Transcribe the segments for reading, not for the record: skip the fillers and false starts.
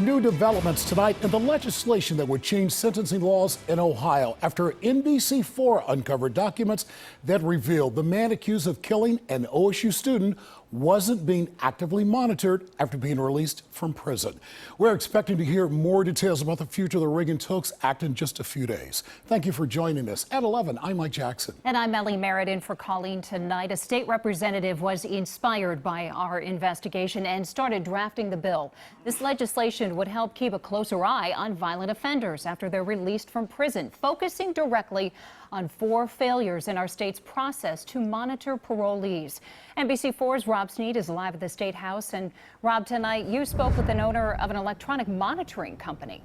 New developments tonight in the legislation that would change sentencing laws in Ohio after NBC4 uncovered documents that revealed the man accused of killing an OSU student wasn't being actively monitored after being released from prison. We're expecting to hear more details about the future of the Reagan Tokes Act in just a few days. Thank you for joining us. At 11, I'm Mike Jackson. And I'm Ellie Merritt in for Colleen tonight. A state representative was inspired by our investigation and started drafting the bill. This legislation would help keep a closer eye on violent offenders after they're released from prison, focusing directly on 4 failures in our state's process to monitor parolees. NBC4's Rob SNEED is live at the State House. And Rob, tonight you spoke with an owner of an electronic monitoring company.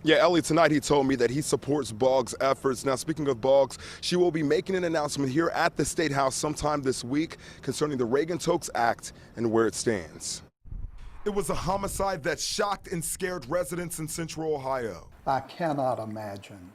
Yeah, Ellie, tonight he told me that he supports Boggs' efforts. Now, speaking of Boggs, she will be making an announcement here at the State House sometime this week concerning the Reagan Tokes Act and where it stands. It was a homicide that shocked and scared residents in Central Ohio. I cannot imagine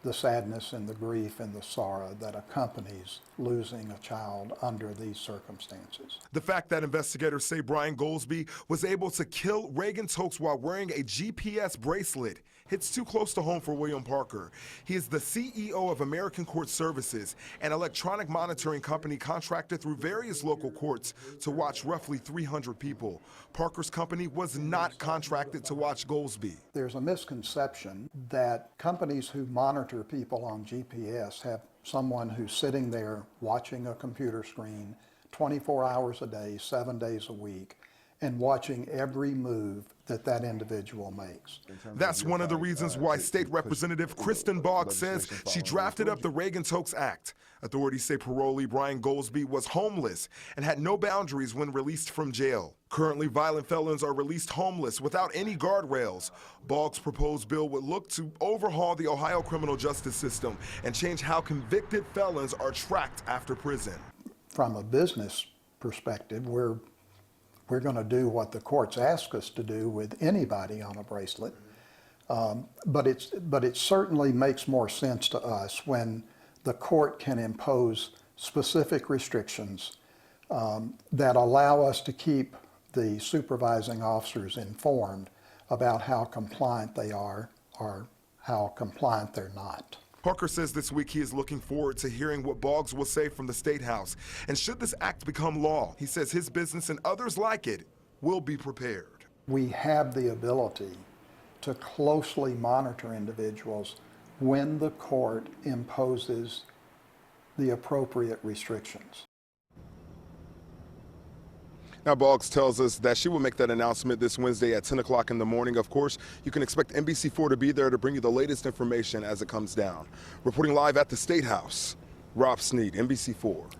the sadness and the grief and the sorrow that accompanies losing a child under these circumstances. The fact that investigators say Brian Goldsby was able to kill Reagan Tokes while wearing a GPS bracelet hits too close to home for William Parker. He is the CEO of American Court Services, an electronic monitoring company contracted through various local courts to watch roughly 300 people. Parker's company was not contracted to watch Goldsby. There's a misconception that companies who monitor people on GPS have someone who's sitting there watching a computer screen 24 hours a day, 7 days a week, and watching every move that individual makes. That's one of the reasons why State Representative Kristen Boggs says she drafted up the Reagan Tokes Act. Authorities say parolee Brian Goldsby was homeless and had no boundaries when released from jail. Currently, violent felons are released homeless without any guardrails. Boggs' proposed bill would look to overhaul the Ohio criminal justice system and change how convicted felons are tracked after prison. From a business perspective, we're going to do what the courts ask us to do with anybody on a bracelet, but it certainly makes more sense to us when the court can impose specific restrictions that allow us to keep the supervising officers informed about how compliant they are or how compliant they're not. Parker says this week he is looking forward to hearing what Boggs will say from the State House. And should this act become law, he says his business and others like it will be prepared. We have the ability to closely monitor individuals when the court imposes the appropriate restrictions. Now, Boggs tells us that she will make that announcement this Wednesday at 10 o'clock in the morning. Of course, you can expect NBC4 to be there to bring you the latest information as it comes down. Reporting live at the State House, Rob SNEED, NBC4.